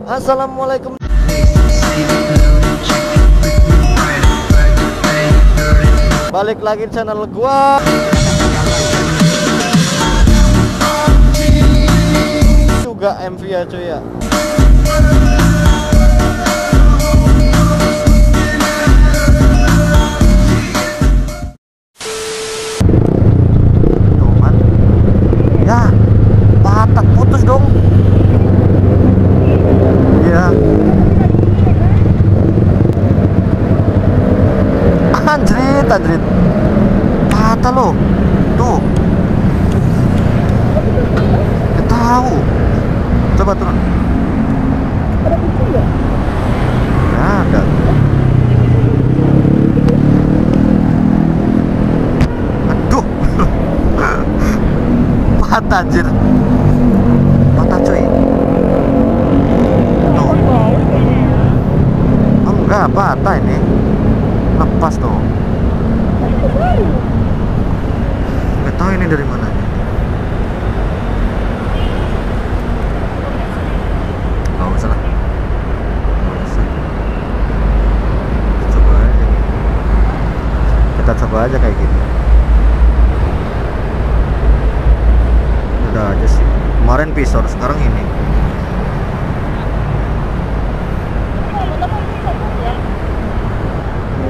Assalamualaikum. Balik lagi channel gua. Juga MV ya cuy ya. Ya, patah putus dong. Ya. Anjrit. Patah loh. Tuh. Gak tahu. Coba turun. Ada kunci nggak? Nggak ada. Aduh. Patah anjir. Patah cuy. Tuh. Oh, enggak patah ini. Lepas tuh. Nggak tahu ini dari mana. Nggak usah lah. Nggak usah. Coba aja. Kita coba aja kayak gini. Udah aja sih. Kemarin pisor, sekarang ini.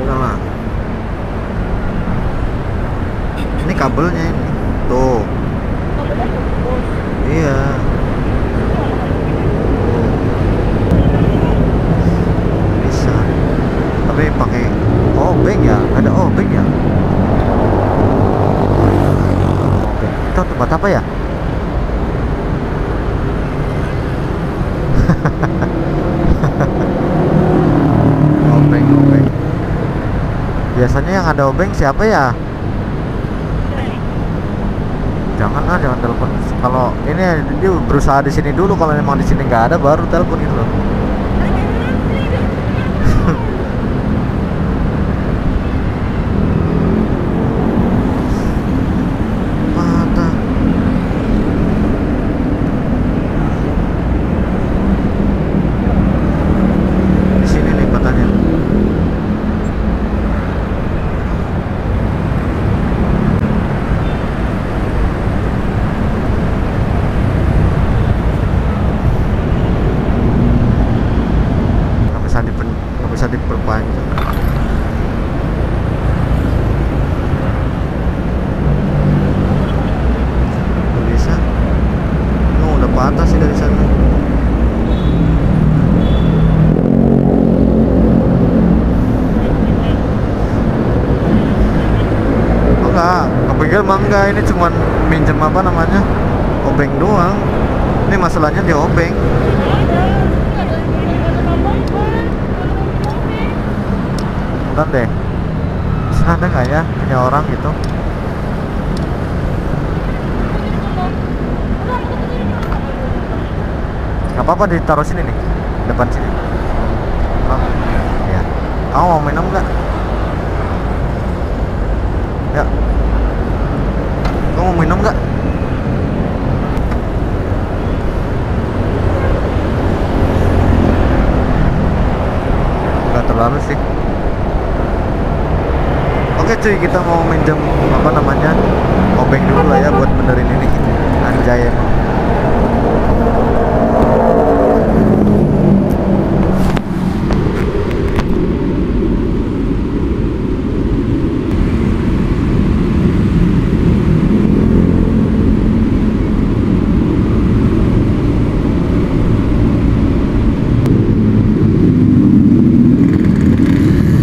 Udah lah. Ini kabelnya ini. Tuh. Iya. Bisa. Tapi pakai obeng ya? Ada obeng ya? Obeng. Itu tempat apa ya? Obeng. Biasanya yang ada obeng siapa ya? Jangan telepon. Kalau ini dia berusaha di sini dulu. Kalau memang di sini nggak ada, baru telepon gitu loh. Patah. Di sini nih patahnya. Nggak bisa diperpanjang. Nggak bisa. Udah patah sih dari sana. Enggak, kepikir mah enggak. Ini cuman minjem apa namanya, obeng doang. Ini masalahnya di obeng. Bentar deh, ada nggak ya punya orang gitu? Nggak apa-apa, ditaruh sini nih, depan sini. Oh, ya. Kamu mau minum nggak? Ya. Kamu mau minum nggak? Nggak terlalu sih. Oke cuy, kita mau minjem apa namanya, obeng dulu lah ya buat benerin ini. Anjay emang.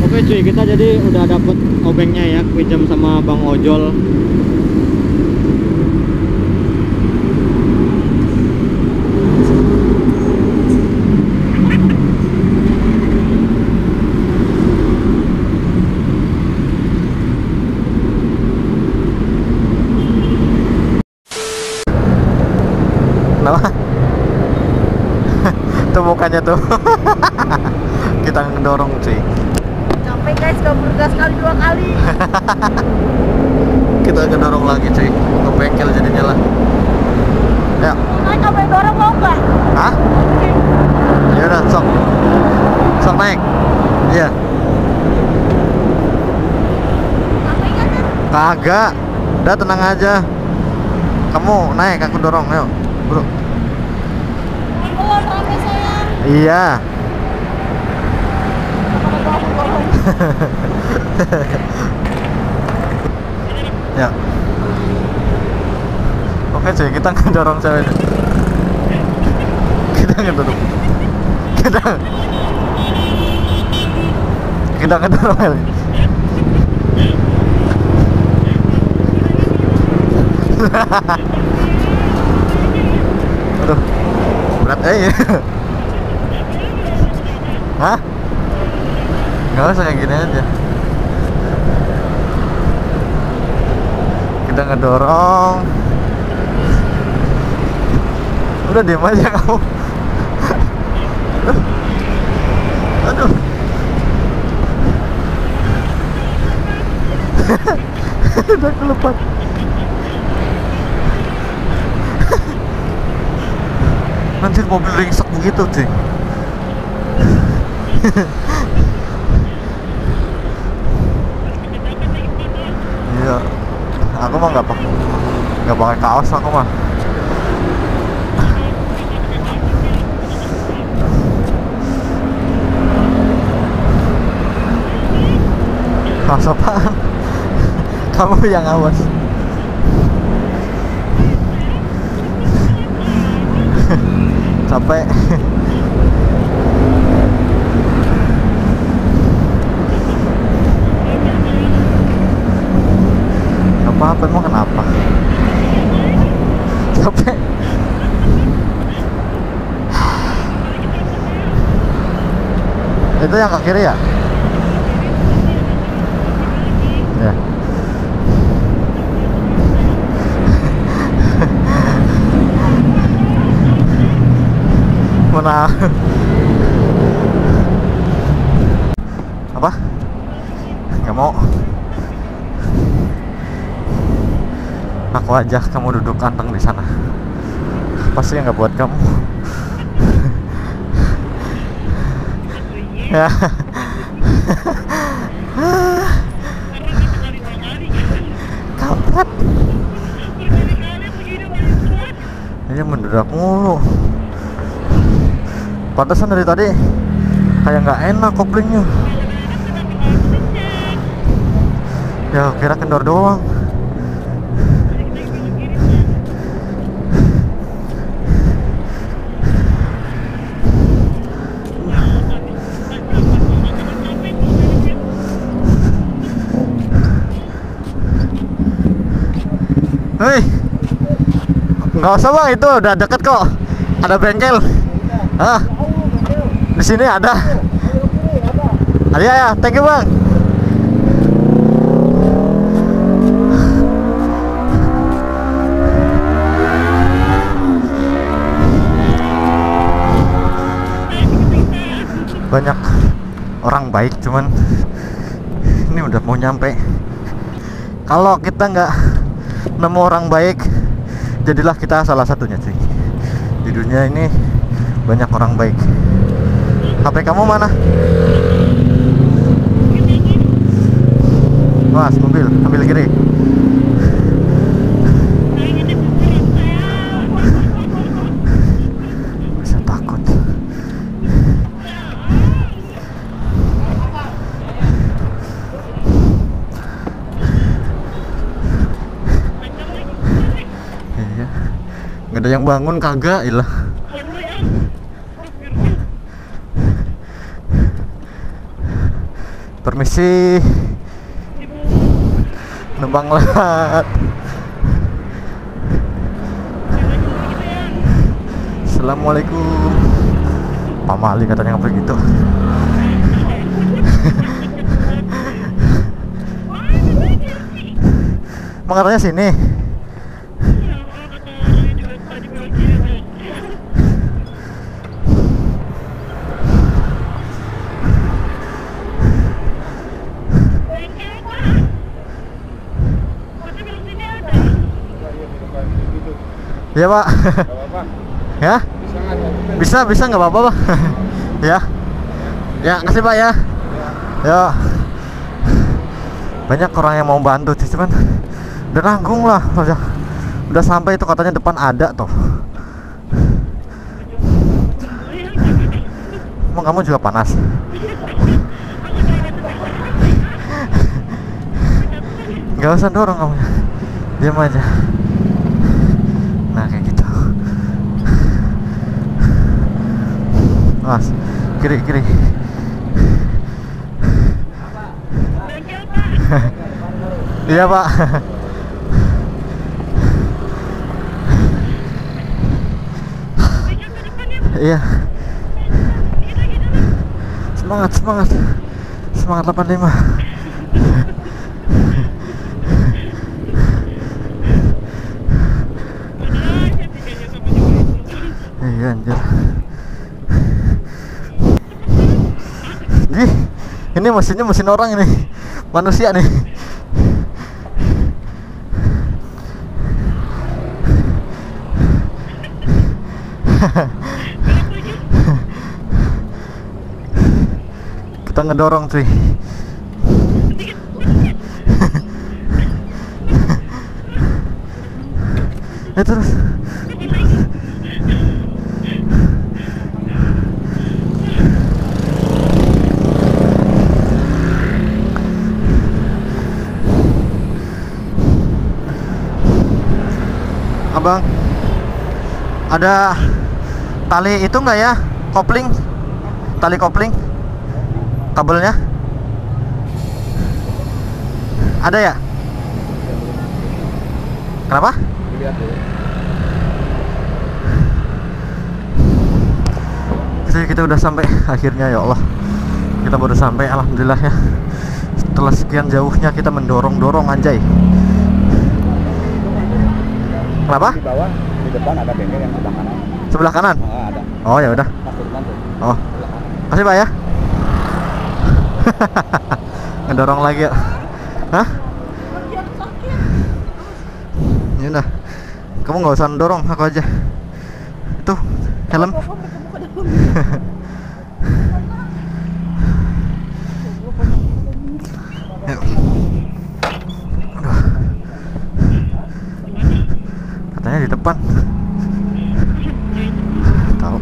Oke cuy, kita jadi udah dapet obengnya ya, pinjam sama Bang Ojol. Kenapa? Tuh mukanya tuh. Kita ngedorong cuy. Capek guys, kabur gas kali 2 kali. Kita ngedorong lagi cuy, ke bengkel jadinya lah. Ya. Coba dorong mau nggak? Hah? Ya Kagak. Udah tenang aja. Kamu naik, aku dorong. Ayo, bro. Belum rame sayang. Iya. Ya. Oke cuy, kita ngedorong ceweknya. Kita ngedorong. Kita ngedorong kali. Aduh, berat aja. Hah? Nggak usah kayak gini aja. Kita ngedorong. Udah diem aja kamu. Aduh. Udah kelepat. Nanti mobil ringsek begitu cuy. Iya, aku mah nggak pakai kaos aku mah. Kaos apa? Kamu yang awas. Capek. Apa emang kenapa? Capek. Itu yang ke kiri ya? Ya. Mana? Apa? Nggak mau. Aku aja, kamu duduk kanteng di sana. Pasti nggak buat kamu. Ya. Kampret. Dia mendadak mulu. Pantesan dari tadi kayak nggak enak koplingnya. Ya kira kendor doang. Hei, nggak usah bang, itu udah deket kok. Ada bengkel. Ah, di sini ada. Ada ya, thank you bang. Banyak orang baik, cuman ini udah mau nyampe. Kalau kita nggak nemu orang baik, jadilah kita salah satunya sih. Di dunia ini banyak orang baik. HP kamu mana? Mas, mobil, ambil kiri. Bisa takut. Iya. Nggak ada yang bangun kagak, ilah. Permisi. Nebang lat. Assalamualaikum. Pak Mali katanya ngapa gitu. Emang katanya sini. Ya pak. Ya bisa nggak apa-apa pak. Ya kasih pak ya. Ya banyak orang yang mau bantu sih, cuman Udah nanggung lah, udah sampai itu katanya depan ada toh. Emang kamu juga panas? Gak usah dorong kamu, diam aja. Nah kayak gitu. Mas, kiri. Iya Pak. Iya. Semangat 85. Iya anjir. Ini mesinnya mesin orang ini. Manusia nih. Kita ngedorong cuy. Terus Abang, ada tali itu enggak ya? Kopling? Tali kopling? Kabelnya? Ada ya? Kenapa? Kita udah sampai akhirnya, ya Allah. Kita baru sampai, alhamdulillah ya. Setelah sekian jauhnya kita mendorong-dorong anjay. Kenapa? Di bawah, di depan ada bengkel yang sebelah kanan. Sebelah kanan? Ada. Oh ya udah. Oh. Kasih Pak ya. Ngedorong lagi ya. Hah? Ya udah. Kamu nggak usah dorong, aku aja. Itu helm. Yuk. Aduh. Katanya di depan. Tahu.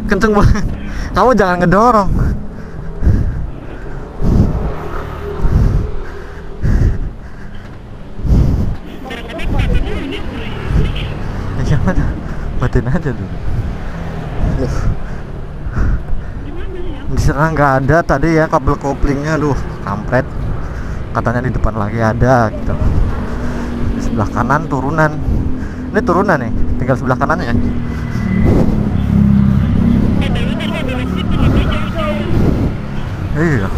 Kenceng banget. Kamu jangan ngedorong. Jangan, batin aja dulu. Diserang nggak ada tadi ya kabel koplingnya, aduh kampret. Katanya di depan lagi ada gitu. Di sebelah kanan turunan. Ini turunan nih, tinggal sebelah kanannya. Iya.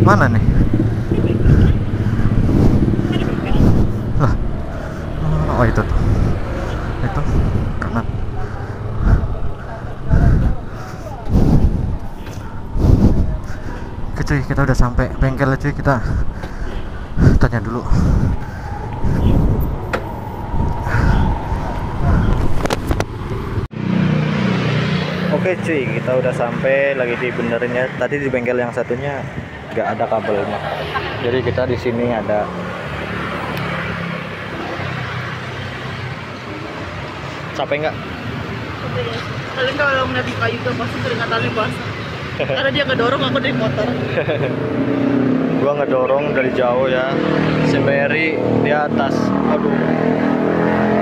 Mana nih? Lah. Oh itu tuh. Itu kanan. Oke cuy, kita udah sampai bengkel cuy, kita tanya dulu. Oke cuy, kita udah sampai, lagi dibenerin ya. Tadi di bengkel yang satunya nggak ada kabelnya. Jadi kita di sini ada. Capek nggak? Paling kalau ngeliat di kayu tuh pasti keringatannya basah. Karena dia ngedorong, aku dari motor. Gua ngedorong dari jauh ya. Si Mary di atas. Aduh,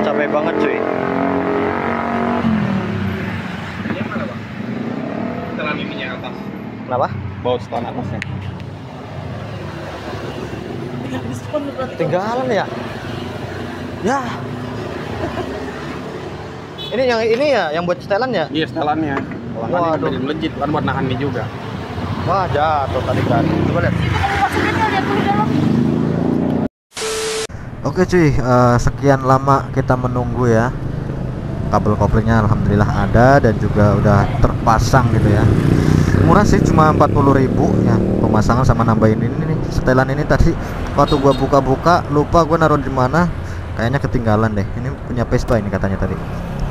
capek banget cuy. Ini mana bang? Setelan ininya atas. Kenapa? Bawa setelan atasnya. Tinggalan ya? Ya. Ini ya yang buat setelan ya? Iya setelannya. Waduh. Waduh. Melejit kan buat nahan ini juga. Wah jatuh tadi kan. Coba lihat. Oke cuy, sekian lama kita menunggu ya. Kabel koplingnya alhamdulillah ada dan juga udah terpasang gitu ya. Murah sih, cuma 40.000 ya pemasangan sama nambahin ini nih setelan ini. Tadi waktu gua buka-buka lupa gua naruh di mana, Kayaknya ketinggalan deh. Ini punya Vespa ini katanya tadi.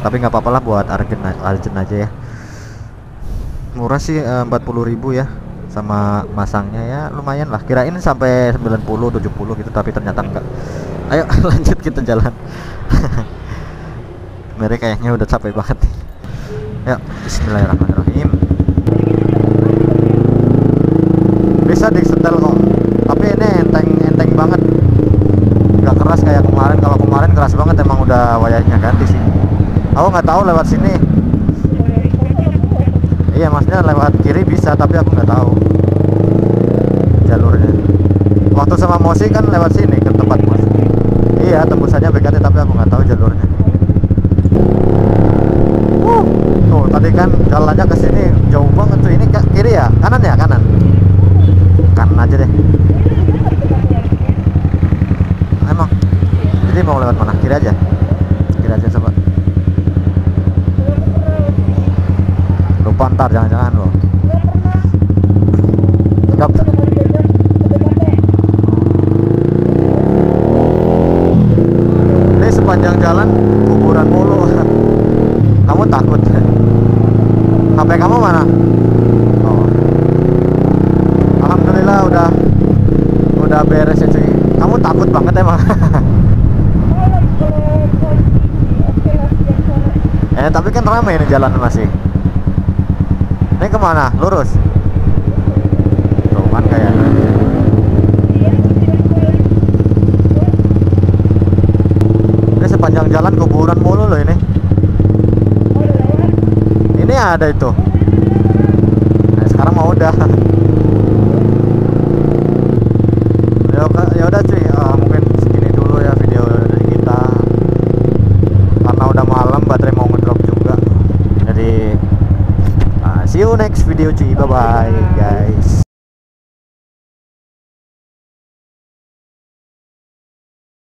Tapi nggak apa-apa lah buat Arjen aja ya. Murah sih 40.000 ya. Sama masangnya ya lumayan lah. Kirain sampai 90 70 gitu tapi ternyata enggak. Ayo lanjut kita jalan. Mereka kayaknya udah capek banget nih. Ya, bismillahirrahmanirrahim. Bisa disetel kok. Tapi ini enteng banget. Nggak keras kayak kemarin. Kalau kemarin keras banget, emang udah wayarnya ganti sih. Aku nggak tahu lewat sini. Iya, maksudnya lewat kiri bisa, tapi aku nggak tahu jalurnya. Waktu sama Mosi kan lewat sini ke tempat Mos. Iya, tembusannya BKT, tapi aku nggak tahu jalurnya. Tuh, tadi kan jalannya ke sini jauh banget tuh. Ini kiri ya? Kanan ya? Kanan. Kanan aja deh. Emang. Jadi mau lewat mana? Kiri aja. Kiri aja coba. Lupa ntar jangan-jangan loh. Ini sepanjang jalan kuburan mulu. Kamu takut? HP kamu mana? Oh. Alhamdulillah udah beres ya cuy. Kamu takut banget emang. Tapi kan ramai ini jalan masih. Ini kemana? Lurus? Tuh kan kayaknya. Ini sepanjang jalan kuburan mulu loh ini. Ini ada itu. Nah, sekarang mau udah. Ya udah cuy, mungkin segini dulu ya video dari kita. Karena udah malam, baterai mau ngedrop juga. Jadi see you next video cuy. Bye bye guys.